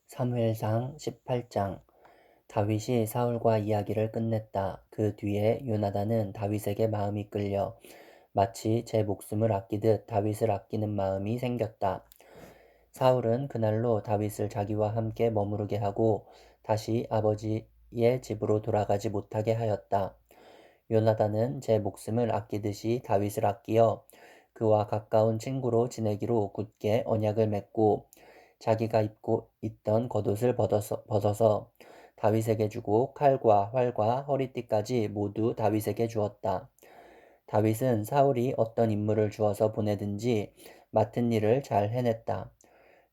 사무엘상 18장. 다윗이 사울과 이야기를 끝냈다. 그 뒤에 요나단은 다윗에게 마음이 끌려 마치 제 목숨을 아끼듯 다윗을 아끼는 마음이 생겼다. 사울은 그날로 다윗을 자기와 함께 머무르게 하고 다시 아버지의 집으로 돌아가지 못하게 하였다. 요나단은 제 목숨을 아끼듯이 다윗을 아끼어 그와 가까운 친구로 지내기로 굳게 언약을 맺고 자기가 입고 있던 겉옷을 벗어서 다윗에게 주고 칼과 활과 허리띠까지 모두 다윗에게 주었다. 다윗은 사울이 어떤 임무를 주어서 보내든지 맡은 일을 잘 해냈다.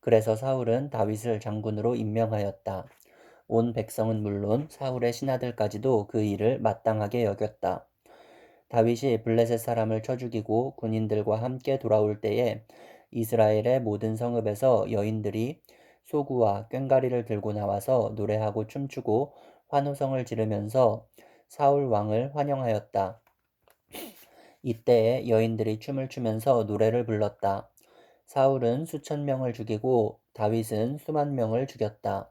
그래서 사울은 다윗을 장군으로 임명하였다. 온 백성은 물론 사울의 신하들까지도 그 일을 마땅하게 여겼다. 다윗이 블레셋 사람을 쳐 죽이고 군인들과 함께 돌아올 때에 이스라엘의 모든 성읍에서 여인들이 소구와 꽹과리를 들고 나와서 노래하고 춤추고 환호성을 지르면서 사울 왕을 환영하였다. 이때에 여인들이 춤을 추면서 노래를 불렀다. 사울은 수천 명을 죽이고 다윗은 수만 명을 죽였다.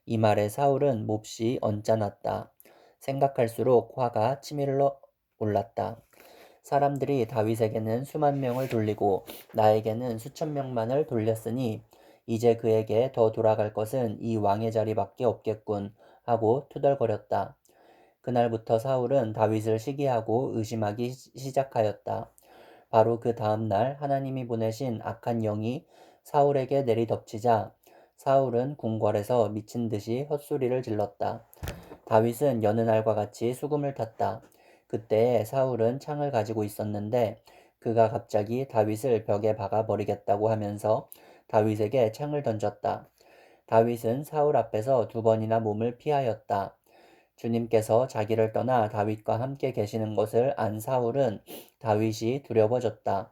이 말에 사울은 몹시 언짢았다. 생각할수록 화가 치밀러 올랐다. 사람들이 다윗에게는 수만 명을 돌리고 나에게는 수천 명만을 돌렸으니 이제 그에게 더 돌아갈 것은 이 왕의 자리밖에 없겠군 하고 투덜거렸다. 그날부터 사울은 다윗을 시기하고 의심하기 시작하였다. 바로 그 다음 날 하나님이 보내신 악한 영이 사울에게 내리덮치자 사울은 궁궐에서 미친 듯이 헛소리를 질렀다. 다윗은 여느 날과 같이 수금을 탔다. 그때에 사울은 창을 가지고 있었는데 그가 갑자기 다윗을 벽에 박아 버리겠다고 하면서 다윗에게 창을 던졌다. 다윗은 사울 앞에서 두 번이나 몸을 피하였다. 주님께서 자기를 떠나 다윗과 함께 계시는 것을 안 사울은 다윗이 두려워졌다.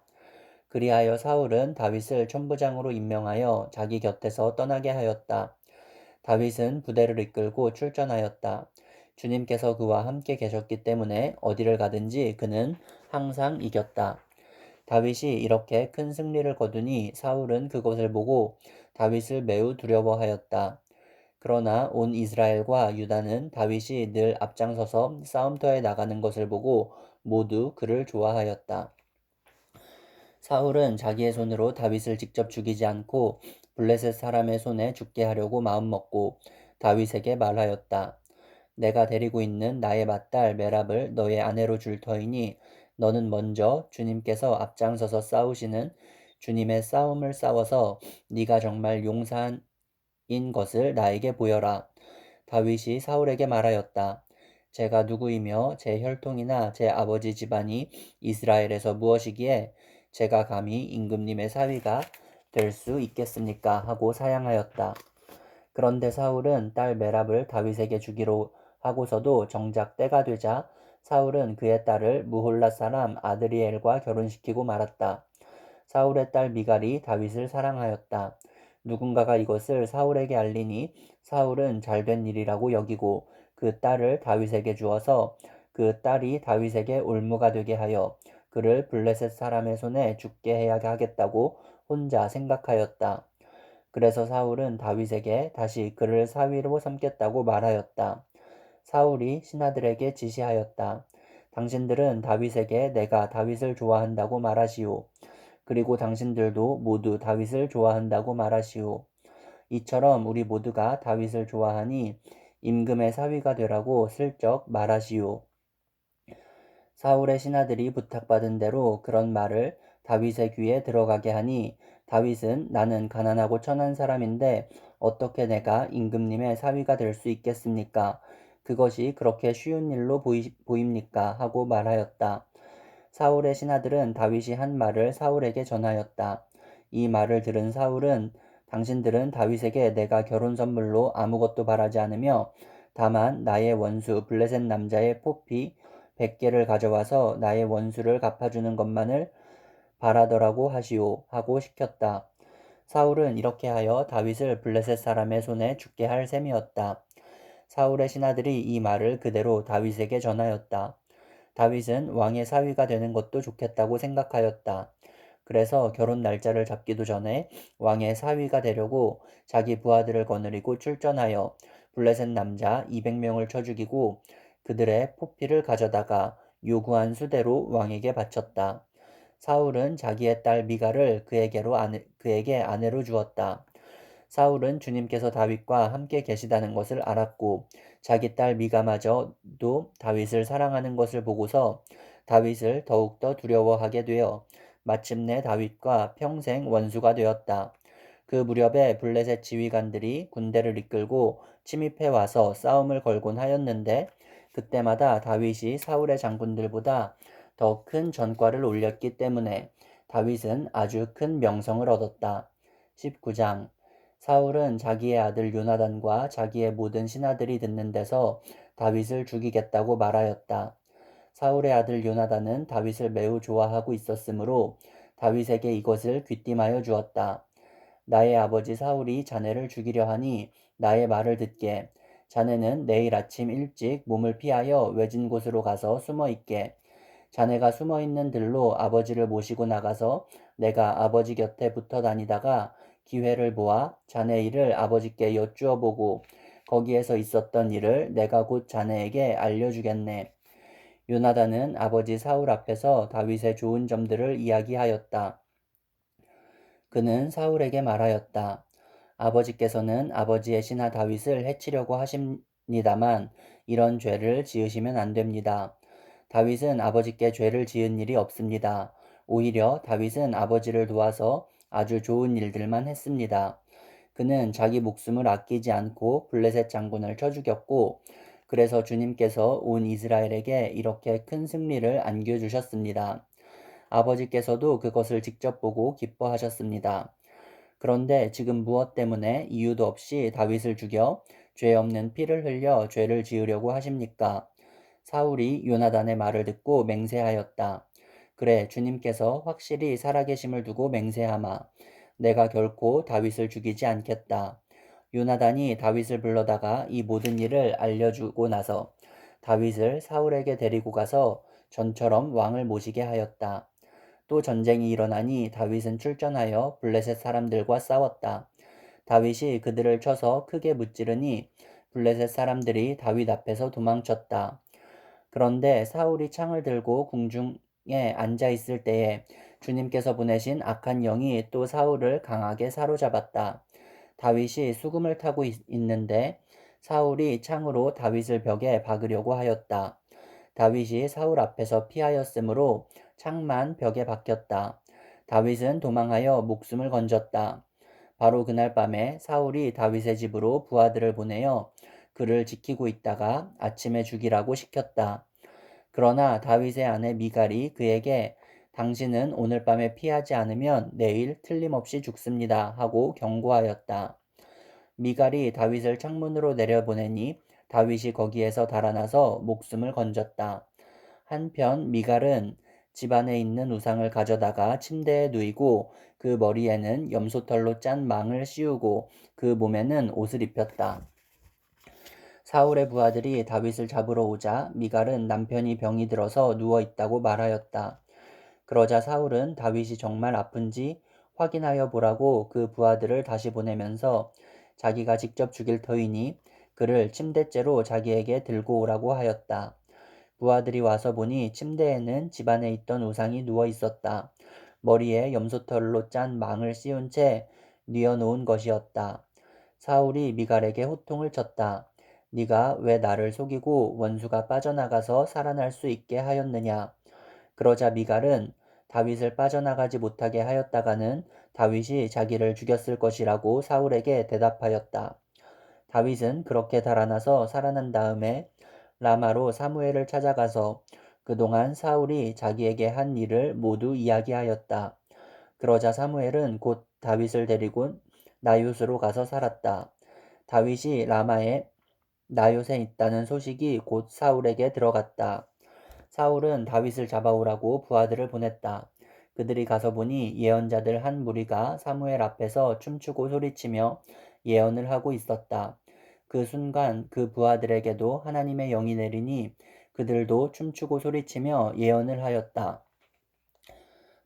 그리하여 사울은 다윗을 천부장으로 임명하여 자기 곁에서 떠나게 하였다. 다윗은 부대를 이끌고 출전하였다. 주님께서 그와 함께 계셨기 때문에 어디를 가든지 그는 항상 이겼다. 다윗이 이렇게 큰 승리를 거두니 사울은 그것을 보고 다윗을 매우 두려워하였다. 그러나 온 이스라엘과 유다는 다윗이 늘 앞장서서 싸움터에 나가는 것을 보고 모두 그를 좋아하였다. 사울은 자기의 손으로 다윗을 직접 죽이지 않고 블레셋 사람의 손에 죽게 하려고 마음먹고 다윗에게 말하였다. 내가 데리고 있는 나의 맏딸 메랍을 너의 아내로 줄 터이니 너는 먼저 주님께서 앞장서서 싸우시는 주님의 싸움을 싸워서 네가 정말 용사인 것을 나에게 보여라. 다윗이 사울에게 말하였다. 제가 누구이며 제 혈통이나 제 아버지 집안이 이스라엘에서 무엇이기에 제가 감히 임금님의 사위가 될 수 있겠습니까? 하고 사양하였다. 그런데 사울은 딸 메랍을 다윗에게 주기로 하고서도 정작 때가 되자 사울은 그의 딸을 무홀랏 사람 아드리엘과 결혼시키고 말았다. 사울의 딸 미갈이 다윗을 사랑하였다. 누군가가 이것을 사울에게 알리니 사울은 잘된 일이라고 여기고 그 딸을 다윗에게 주어서 그 딸이 다윗에게 올무가 되게 하여 그를 블레셋 사람의 손에 죽게 해야 하겠다고 혼자 생각하였다. 그래서 사울은 다윗에게 다시 그를 사위로 삼겠다고 말하였다. 사울이 신하들에게 지시하였다. 당신들은 다윗에게 내가 다윗을 좋아한다고 말하시오. 그리고 당신들도 모두 다윗을 좋아한다고 말하시오. 이처럼 우리 모두가 다윗을 좋아하니 임금의 사위가 되라고 슬쩍 말하시오. 사울의 신하들이 부탁받은 대로 그런 말을 다윗의 귀에 들어가게 하니 다윗은 나는 가난하고 천한 사람인데 어떻게 내가 임금님의 사위가 될 수 있겠습니까? 그것이 그렇게 쉬운 일로 보입니까? 하고 말하였다. 사울의 신하들은 다윗이 한 말을 사울에게 전하였다. 이 말을 들은 사울은 당신들은 다윗에게 내가 결혼 선물로 아무것도 바라지 않으며 다만 나의 원수 블레셋 남자의 포피 100개를 가져와서 나의 원수를 갚아주는 것만을 바라더라고 하시오 하고 시켰다. 사울은 이렇게 하여 다윗을 블레셋 사람의 손에 죽게 할 셈이었다. 사울의 신하들이 이 말을 그대로 다윗에게 전하였다. 다윗은 왕의 사위가 되는 것도 좋겠다고 생각하였다. 그래서 결혼 날짜를 잡기도 전에 왕의 사위가 되려고 자기 부하들을 거느리고 출전하여 블레셋 남자 200명을 쳐 죽이고 그들의 포피를 가져다가 요구한 수대로 왕에게 바쳤다. 사울은 자기의 딸 미갈을 그에게 아내로 주었다. 사울은 주님께서 다윗과 함께 계시다는 것을 알았고 자기 딸 미가마저도 다윗을 사랑하는 것을 보고서 다윗을 더욱더 두려워하게 되어 마침내 다윗과 평생 원수가 되었다. 그 무렵에 블레셋 지휘관들이 군대를 이끌고 침입해 와서 싸움을 걸곤 하였는데 그때마다 다윗이 사울의 장군들보다 더 큰 전과를 올렸기 때문에 다윗은 아주 큰 명성을 얻었다. 19장 사울은 자기의 아들 요나단과 자기의 모든 신하들이 듣는 데서 다윗을 죽이겠다고 말하였다. 사울의 아들 요나단은 다윗을 매우 좋아하고 있었으므로 다윗에게 이것을 귀띔하여 주었다. 나의 아버지 사울이 자네를 죽이려 하니 나의 말을 듣게. 자네는 내일 아침 일찍 몸을 피하여 외진 곳으로 가서 숨어 있게. 자네가 숨어 있는 들로 아버지를 모시고 나가서 내가 아버지 곁에 붙어 다니다가 기회를 보아 자네 일을 아버지께 여쭈어 보고 거기에서 있었던 일을 내가 곧 자네에게 알려주겠네. 요나단은 아버지 사울 앞에서 다윗의 좋은 점들을 이야기하였다. 그는 사울에게 말하였다. 아버지께서는 아버지의 신하 다윗을 해치려고 하십니다만 이런 죄를 지으시면 안 됩니다. 다윗은 아버지께 죄를 지은 일이 없습니다. 오히려 다윗은 아버지를 도와서 아주 좋은 일들만 했습니다. 그는 자기 목숨을 아끼지 않고 블레셋 장군을 쳐 죽였고 그래서 주님께서 온 이스라엘에게 이렇게 큰 승리를 안겨주셨습니다. 아버지께서도 그것을 직접 보고 기뻐하셨습니다. 그런데 지금 무엇 때문에 이유도 없이 다윗을 죽여 죄 없는 피를 흘려 죄를 지으려고 하십니까? 사울이 요나단의 말을 듣고 맹세하였다. 그래, 주님께서 확실히 살아계심을 두고 맹세하마. 내가 결코 다윗을 죽이지 않겠다. 요나단이 다윗을 불러다가 이 모든 일을 알려주고 나서 다윗을 사울에게 데리고 가서 전처럼 왕을 모시게 하였다. 또 전쟁이 일어나니 다윗은 출전하여 블레셋 사람들과 싸웠다. 다윗이 그들을 쳐서 크게 무찌르니 블레셋 사람들이 다윗 앞에서 도망쳤다. 그런데 사울이 창을 들고 궁중에 앉아 있을 때에 주님께서 보내신 악한 영이 또 사울을 강하게 사로잡았다. 다윗이 수금을 타고 있는데 사울이 창으로 다윗을 벽에 박으려고 하였다. 다윗이 사울 앞에서 피하였으므로 창만 벽에 박혔다. 다윗은 도망하여 목숨을 건졌다. 바로 그날 밤에 사울이 다윗의 집으로 부하들을 보내어 그를 지키고 있다가 아침에 죽이라고 시켰다. 그러나 다윗의 아내 미갈이 그에게 당신은 오늘 밤에 피하지 않으면 내일 틀림없이 죽습니다 하고 경고하였다. 미갈이 다윗을 창문으로 내려보내니 다윗이 거기에서 달아나서 목숨을 건졌다. 한편 미갈은 집안에 있는 우상을 가져다가 침대에 누이고 그 머리에는 염소털로 짠 망을 씌우고 그 몸에는 옷을 입혔다. 사울의 부하들이 다윗을 잡으러 오자 미갈은 남편이 병이 들어서 누워 있다고 말하였다. 그러자 사울은 다윗이 정말 아픈지 확인하여 보라고 그 부하들을 다시 보내면서 자기가 직접 죽일 터이니 그를 침대째로 자기에게 들고 오라고 하였다. 부하들이 와서 보니 침대에는 집안에 있던 우상이 누워 있었다. 머리에 염소털로 짠 망을 씌운 채 뉘어놓은 것이었다. 사울이 미갈에게 호통을 쳤다. 네가 왜 나를 속이고 원수가 빠져나가서 살아날 수 있게 하였느냐? 그러자 미갈은 다윗을 빠져나가지 못하게 하였다가는 다윗이 자기를 죽였을 것이라고 사울에게 대답하였다. 다윗은 그렇게 달아나서 살아난 다음에 라마로 사무엘을 찾아가서 그동안 사울이 자기에게 한 일을 모두 이야기하였다. 그러자 사무엘은 곧 다윗을 데리고 나요스로 가서 살았다. 다윗이 라마에 나요스에 있다는 소식이 곧 사울에게 들어갔다. 사울은 다윗을 잡아오라고 부하들을 보냈다. 그들이 가서 보니 예언자들 한 무리가 사무엘 앞에서 춤추고 소리치며 예언을 하고 있었다. 그 순간 그 부하들에게도 하나님의 영이 내리니 그들도 춤추고 소리치며 예언을 하였다.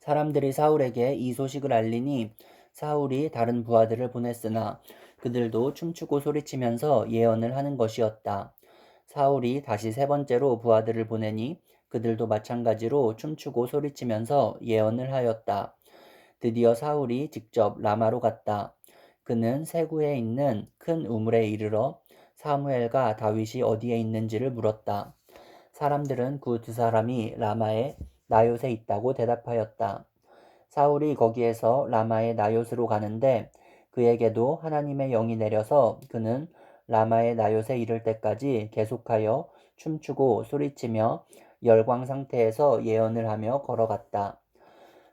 사람들이 사울에게 이 소식을 알리니 사울이 다른 부하들을 보냈으나 그들도 춤추고 소리치면서 예언을 하는 것이었다. 사울이 다시 세 번째로 부하들을 보내니 그들도 마찬가지로 춤추고 소리치면서 예언을 하였다. 드디어 사울이 직접 라마로 갔다. 그는 세구에 있는 큰 우물에 이르러 사무엘과 다윗이 어디에 있는지를 물었다. 사람들은 그 두 사람이 라마의 나요에 있다고 대답하였다. 사울이 거기에서 라마의 나요스로 가는데 그에게도 하나님의 영이 내려서 그는 라마의 나요에 이를 때까지 계속하여 춤추고 소리치며 열광 상태에서 예언을 하며 걸어갔다.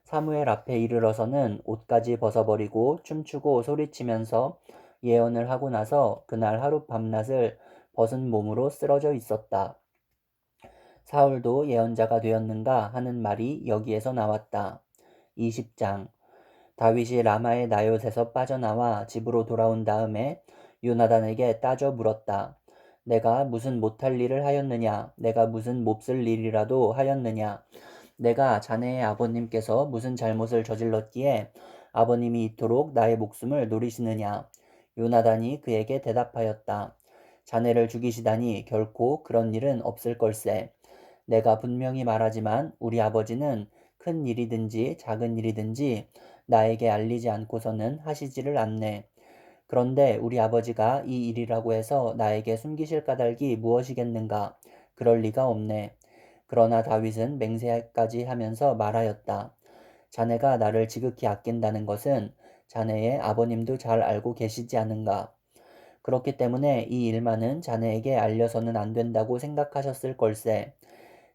사무엘 앞에 이르러서는 옷까지 벗어버리고 춤추고 소리치면서 예언을 하고 나서 그날 하루 밤낮을 벗은 몸으로 쓰러져 있었다. 사울도 예언자가 되었는가 하는 말이 여기에서 나왔다. 20장 다윗이 라마의 나요에서 빠져나와 집으로 돌아온 다음에 요나단에게 따져 물었다. 내가 무슨 못할 일을 하였느냐? 내가 무슨 몹쓸 일이라도 하였느냐? 내가 자네의 아버님께서 무슨 잘못을 저질렀기에 아버님이 이토록 나의 목숨을 노리시느냐? 요나단이 그에게 대답하였다. 자네를 죽이시다니 결코 그런 일은 없을 걸세. 내가 분명히 말하지만 우리 아버지는 큰 일이든지 작은 일이든지 나에게 알리지 않고서는 하시지를 않네. 그런데 우리 아버지가 이 일이라고 해서 나에게 숨기실 까닭이 무엇이겠는가? 그럴 리가 없네. 그러나 다윗은 맹세까지 하면서 말하였다. 자네가 나를 지극히 아낀다는 것은 자네의 아버님도 잘 알고 계시지 않은가? 그렇기 때문에 이 일만은 자네에게 알려서는 안 된다고 생각하셨을 걸세.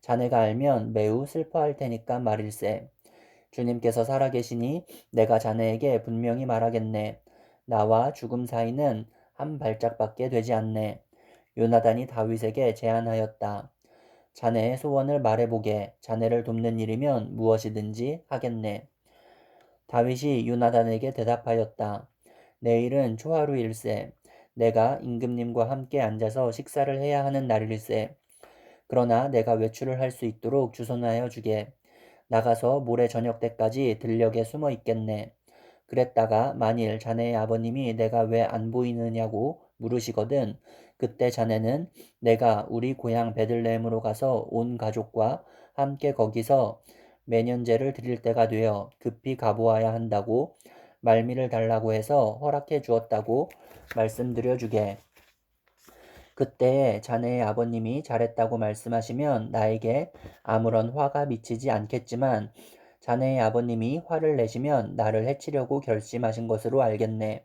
자네가 알면 매우 슬퍼할 테니까 말일세. 주님께서 살아계시니 내가 자네에게 분명히 말하겠네. 나와 죽음 사이는 한 발짝밖에 되지 않네. 요나단이 다윗에게 제안하였다. 자네의 소원을 말해보게. 자네를 돕는 일이면 무엇이든지 하겠네. 다윗이 요나단에게 대답하였다. 내일은 초하루일세. 내가 임금님과 함께 앉아서 식사를 해야 하는 날일세. 그러나 내가 외출을 할 수 있도록 주선하여 주게. 나가서 모레 저녁 때까지 들녘에 숨어 있겠네. 그랬다가 만일 자네의 아버님이 내가 왜 안 보이느냐고 물으시거든. 그때 자네는 내가 우리 고향 베들레헴으로 가서 온 가족과 함께 거기서 매년제를 드릴 때가 되어 급히 가보아야 한다고 말미를 달라고 해서 허락해 주었다고 말씀드려 주게. 그때에 자네의 아버님이 잘했다고 말씀하시면 나에게 아무런 화가 미치지 않겠지만 자네의 아버님이 화를 내시면 나를 해치려고 결심하신 것으로 알겠네.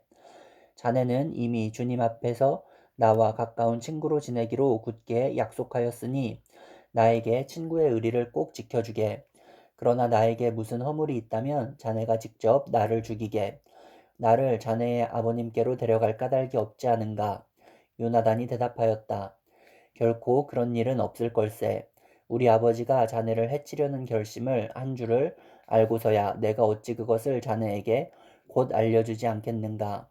자네는 이미 주님 앞에서 나와 가까운 친구로 지내기로 굳게 약속하였으니 나에게 친구의 의리를 꼭 지켜주게. 그러나 나에게 무슨 허물이 있다면 자네가 직접 나를 죽이게. 나를 자네의 아버님께로 데려갈 까닭이 없지 않은가? 요나단이 대답하였다. 결코 그런 일은 없을 걸세. 우리 아버지가 자네를 해치려는 결심을 한 줄을 알고서야 내가 어찌 그것을 자네에게 곧 알려주지 않겠는가.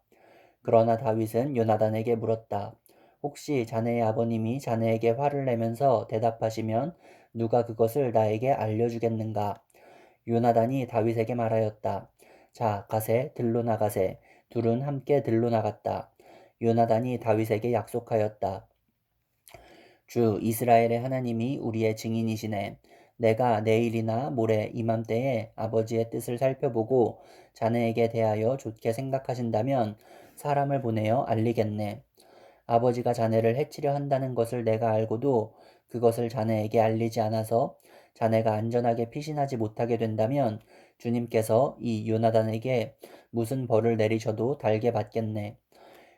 그러나 다윗은 요나단에게 물었다. 혹시 자네의 아버님이 자네에게 화를 내면서 대답하시면 누가 그것을 나에게 알려주겠는가? 요나단이 다윗에게 말하였다. 자, 가세, 들로 나가세. 둘은 함께 들로 나갔다. 요나단이 다윗에게 약속하였다. 주 이스라엘의 하나님이 우리의 증인이시네. 내가 내일이나 모레 이맘때에 아버지의 뜻을 살펴보고 자네에게 대하여 좋게 생각하신다면 사람을 보내어 알리겠네. 아버지가 자네를 해치려 한다는 것을 내가 알고도 그것을 자네에게 알리지 않아서 자네가 안전하게 피신하지 못하게 된다면 주님께서 이 요나단에게 무슨 벌을 내리셔도 달게 받겠네.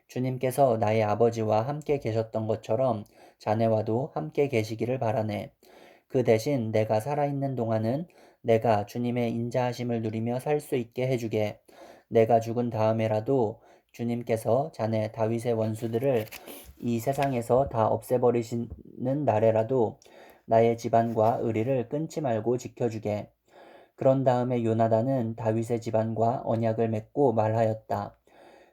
주님께서 나의 아버지와 함께 계셨던 것처럼 자네와도 함께 계시기를 바라네. 그 대신 내가 살아있는 동안은 내가 주님의 인자하심을 누리며 살 수 있게 해주게. 내가 죽은 다음에라도 주님께서 자네 다윗의 원수들을 이 세상에서 다 없애버리시는 날에라도 나의 집안과 의리를 끊지 말고 지켜주게. 그런 다음에 요나단은 다윗의 집안과 언약을 맺고 말하였다.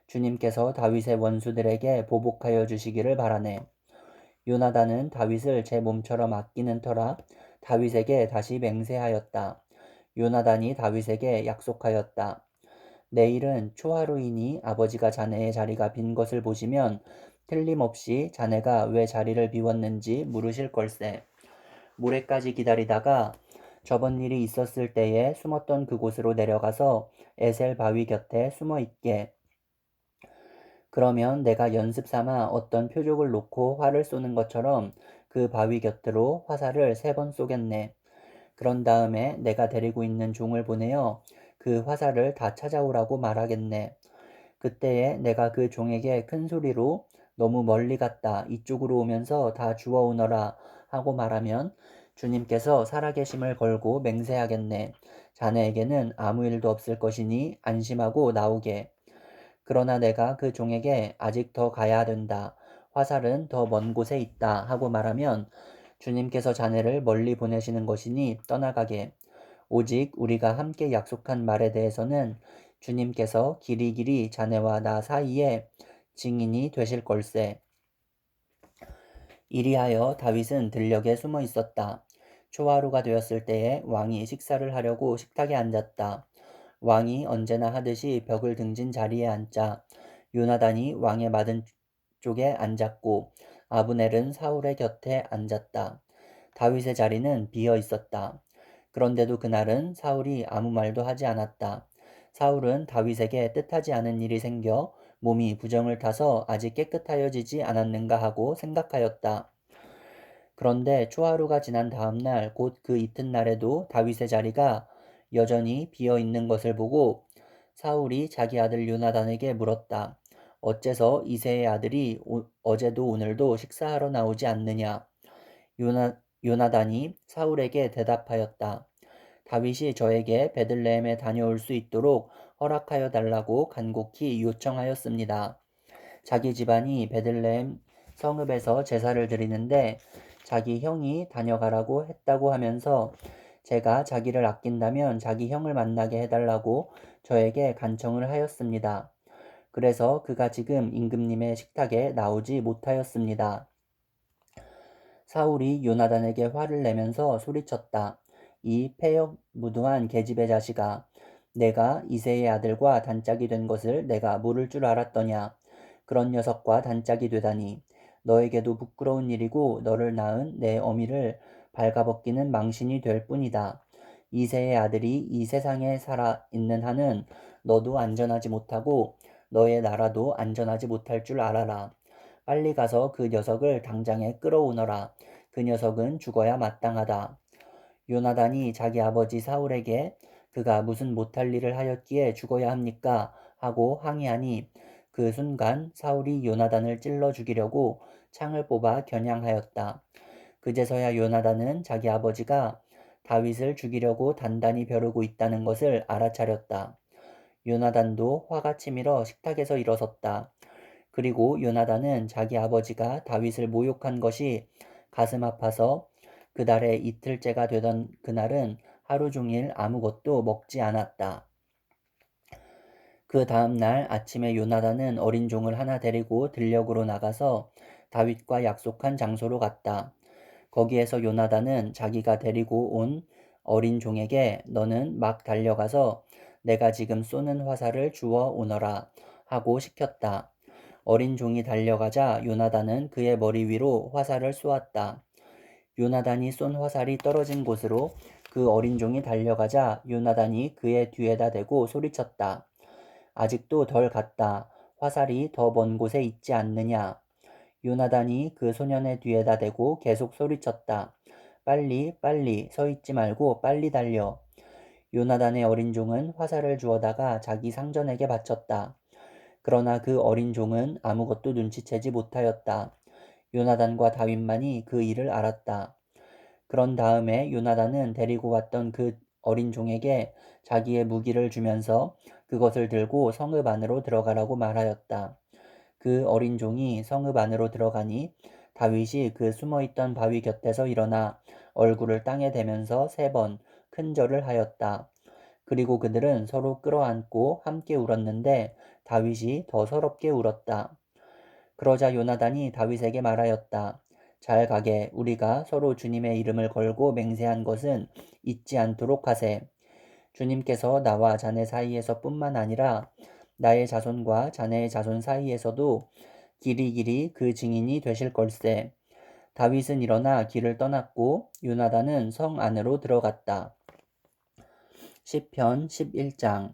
주님께서 다윗의 원수들에게 보복하여 주시기를 바라네. 요나단은 다윗을 제 몸처럼 아끼는 터라 다윗에게 다시 맹세하였다. 요나단이 다윗에게 약속하였다. 내일은 초하루이니 아버지가 자네의 자리가 빈 것을 보시면 틀림없이 자네가 왜 자리를 비웠는지 물으실 걸세. 모레까지 기다리다가 저번 일이 있었을 때에 숨었던 그곳으로 내려가서 에셀 바위 곁에 숨어 있게. 그러면 내가 연습 삼아 어떤 표적을 놓고 활을 쏘는 것처럼 그 바위 곁으로 화살을 3번 쏘겠네. 그런 다음에 내가 데리고 있는 종을 보내어 그 화살을 다 찾아오라고 말하겠네. 그때에 내가 그 종에게 큰 소리로 너무 멀리 갔다 이쪽으로 오면서 다 주워오너라 하고 말하면 주님께서 살아계심을 걸고 맹세하겠네. 자네에게는 아무 일도 없을 것이니 안심하고 나오게. 그러나 내가 그 종에게 아직 더 가야 된다. 화살은 더 먼 곳에 있다 하고 말하면 주님께서 자네를 멀리 보내시는 것이니 떠나가게. 오직 우리가 함께 약속한 말에 대해서는 주님께서 길이길이 자네와 나 사이에 증인이 되실 걸세. 이리하여 다윗은 들녘에 숨어 있었다. 초하루가 되었을 때에 왕이 식사를 하려고 식탁에 앉았다. 왕이 언제나 하듯이 벽을 등진 자리에 앉자 요나단이 왕의 맞은 쪽에 앉았고 아브넬은 사울의 곁에 앉았다. 다윗의 자리는 비어 있었다. 그런데도 그날은 사울이 아무 말도 하지 않았다. 사울은 다윗에게 뜻하지 않은 일이 생겨 몸이 부정을 타서 아직 깨끗하여지지 않았는가 하고 생각하였다. 그런데 초하루가 지난 다음 날 곧 그 이튿날에도 다윗의 자리가 여전히 비어 있는 것을 보고 사울이 자기 아들 요나단에게 물었다. 어째서 이새의 아들이 어제도 오늘도 식사하러 나오지 않느냐? 요나단이 사울에게 대답하였다. 다윗이 저에게 베들레헴에 다녀올 수 있도록 허락하여 달라고 간곡히 요청하였습니다. 자기 집안이 베들레헴 성읍에서 제사를 드리는데 자기 형이 다녀가라고 했다고 하면서 제가 자기를 아낀다면 자기 형을 만나게 해달라고 저에게 간청을 하였습니다. 그래서 그가 지금 임금님의 식탁에 나오지 못하였습니다. 사울이 요나단에게 화를 내면서 소리쳤다. 이 패역무도한 계집의 자식아, 내가 이새의 아들과 단짝이 된 것을 내가 모를 줄 알았더냐. 그런 녀석과 단짝이 되다니. 너에게도 부끄러운 일이고 너를 낳은 내 어미를 발가벗기는 망신이 될 뿐이다. 이새의 아들이 이 세상에 살아 있는 한은 너도 안전하지 못하고 너의 나라도 안전하지 못할 줄 알아라. 빨리 가서 그 녀석을 당장에 끌어오너라. 그 녀석은 죽어야 마땅하다. 요나단이 자기 아버지 사울에게 그가 무슨 못할 일을 하였기에 죽어야 합니까? 하고 항의하니 그 순간 사울이 요나단을 찔러 죽이려고 창을 뽑아 겨냥하였다. 그제서야 요나단은 자기 아버지가 다윗을 죽이려고 단단히 벼르고 있다는 것을 알아차렸다. 요나단도 화가 치밀어 식탁에서 일어섰다. 그리고 요나단은 자기 아버지가 다윗을 모욕한 것이 가슴 아파서 그달의 이틀째가 되던 그날은 하루 종일 아무것도 먹지 않았다. 그 다음 날 아침에 요나단은 어린 종을 하나 데리고 들녘으로 나가서 다윗과 약속한 장소로 갔다. 거기에서 요나단은 자기가 데리고 온 어린 종에게 너는 막 달려가서 내가 지금 쏘는 화살을 주워 오너라 하고 시켰다. 어린 종이 달려가자 요나단은 그의 머리 위로 화살을 쏘았다. 요나단이 쏜 화살이 떨어진 곳으로 그 어린 종이 달려가자 요나단이 그의 뒤에다 대고 소리쳤다. 아직도 덜 갔다. 화살이 더 먼 곳에 있지 않느냐. 요나단이 그 소년의 뒤에다 대고 계속 소리쳤다. 빨리 빨리 서 있지 말고 빨리 달려. 요나단의 어린 종은 화살을 주워다가 자기 상전에게 바쳤다. 그러나 그 어린 종은 아무것도 눈치채지 못하였다. 요나단과 다윗만이 그 일을 알았다. 그런 다음에 요나단은 데리고 왔던 그 어린 종에게 자기의 무기를 주면서 그것을 들고 성읍 안으로 들어가라고 말하였다. 그 어린 종이 성읍 안으로 들어가니 다윗이 그 숨어있던 바위 곁에서 일어나 얼굴을 땅에 대면서 3번 큰 절을 하였다. 그리고 그들은 서로 끌어안고 함께 울었는데 다윗이 더 서럽게 울었다. 그러자 요나단이 다윗에게 말하였다. 잘 가게 우리가 서로 주님의 이름을 걸고 맹세한 것은 잊지 않도록 하세. 주님께서 나와 자네 사이에서 뿐만 아니라 나의 자손과 자네의 자손 사이에서도 길이길이 그 증인이 되실 걸세. 다윗은 일어나 길을 떠났고 요나단은 성 안으로 들어갔다. 시편 11장.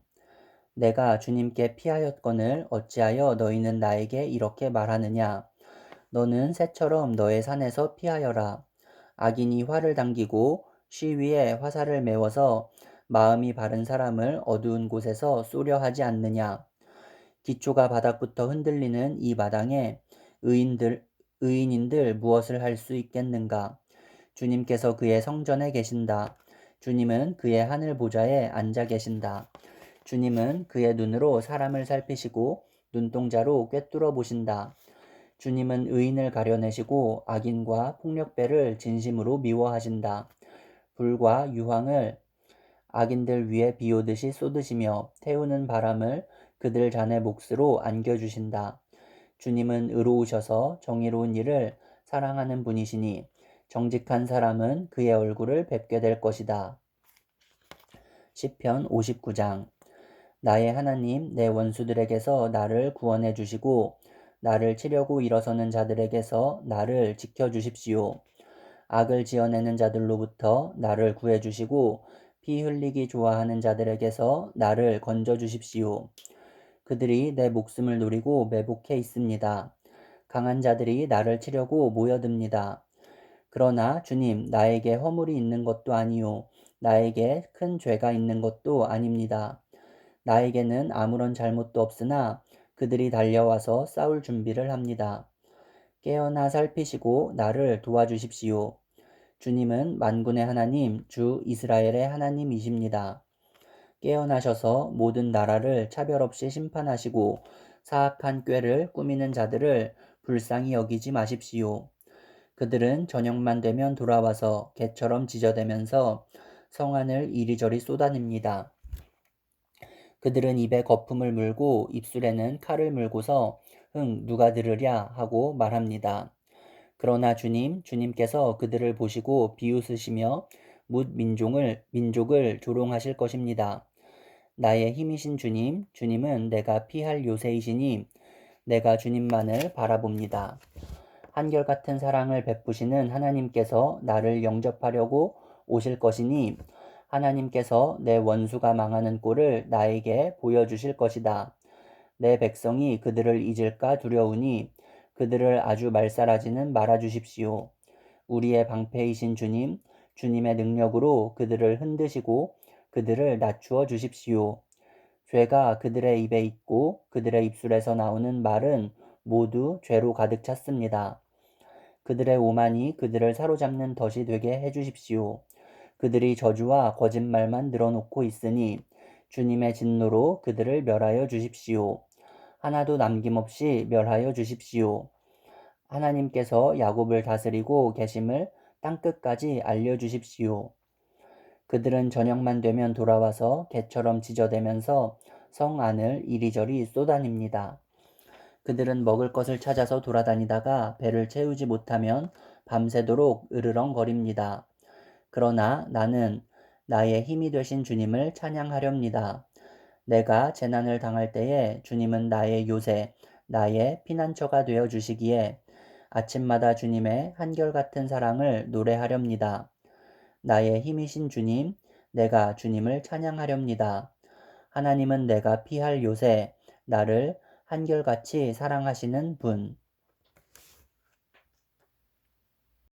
내가 주님께 피하였거늘 어찌하여 너희는 나에게 이렇게 말하느냐. 너는 새처럼 너의 산에서 피하여라. 악인이 활을 당기고 시위에 화살을 메워서 마음이 바른 사람을 어두운 곳에서 쏘려 하지 않느냐. 기초가 바닥부터 흔들리는 이 마당에 의인인들 무엇을 할 수 있겠는가? 주님께서 그의 성전에 계신다. 주님은 그의 하늘 보좌에 앉아 계신다. 주님은 그의 눈으로 사람을 살피시고 눈동자로 꿰뚫어 보신다. 주님은 의인을 가려내시고 악인과 폭력배를 진심으로 미워하신다. 불과 유황을 악인들 위에 비 오듯이 쏟으시며 태우는 바람을 그들 잔의 몫으로 안겨주신다. 주님은 의로우셔서 정의로운 일을 사랑하는 분이시니 정직한 사람은 그의 얼굴을 뵙게 될 것이다. 시편 59장. 나의 하나님, 내 원수들에게서 나를 구원해 주시고 나를 치려고 일어서는 자들에게서 나를 지켜 주십시오. 악을 지어내는 자들로부터 나를 구해 주시고 피 흘리기 좋아하는 자들에게서 나를 건져 주십시오. 그들이 내 목숨을 노리고 매복해 있습니다. 강한 자들이 나를 치려고 모여듭니다. 그러나 주님, 나에게 허물이 있는 것도 아니요 나에게 큰 죄가 있는 것도 아닙니다. 나에게는 아무런 잘못도 없으나 그들이 달려와서 싸울 준비를 합니다. 깨어나 살피시고 나를 도와주십시오. 주님은 만군의 하나님, 주 이스라엘의 하나님이십니다. 깨어나셔서 모든 나라를 차별 없이 심판하시고 사악한 꾀를 꾸미는 자들을 불쌍히 여기지 마십시오. 그들은 저녁만 되면 돌아와서 개처럼 지저대면서 성안을 이리저리 쏟아냅니다. 그들은 입에 거품을 물고 입술에는 칼을 물고서 누가 들으랴 하고 말합니다. 그러나 주님께서 그들을 보시고 비웃으시며 뭇 민족을 조롱하실 것입니다. 나의 힘이신 주님은 내가 피할 요새이시니 내가 주님만을 바라봅니다. 한결같은 사랑을 베푸시는 하나님께서 나를 영접하려고 오실 것이니 하나님께서 내 원수가 망하는 꼴을 나에게 보여주실 것이다. 내 백성이 그들을 잊을까 두려우니 그들을 아주 말살하지는 말아 주십시오. 우리의 방패이신 주님의 능력으로 그들을 흔드시고 그들을 낮추어 주십시오. 죄가 그들의 입에 있고 그들의 입술에서 나오는 말은 모두 죄로 가득 찼습니다. 그들의 오만이 그들을 사로잡는 덫이 되게 해주십시오. 그들이 저주와 거짓말만 늘어놓고 있으니 주님의 진노로 그들을 멸하여 주십시오. 하나도 남김없이 멸하여 주십시오. 하나님께서 야곱을 다스리고 계심을 땅끝까지 알려주십시오. 그들은 저녁만 되면 돌아와서 개처럼 지저대면서 성 안을 이리저리 쏟아냅니다. 그들은 먹을 것을 찾아서 돌아다니다가 배를 채우지 못하면 밤새도록 으르렁거립니다. 그러나 나는 나의 힘이 되신 주님을 찬양하렵니다. 내가 재난을 당할 때에 주님은 나의 요새, 나의 피난처가 되어 주시기에 아침마다 주님의 한결같은 사랑을 노래하렵니다. 나의 힘이신 주님, 내가 주님을 찬양하렵니다. 하나님은 내가 피할 요새, 나를 한결같이 사랑하시는 분.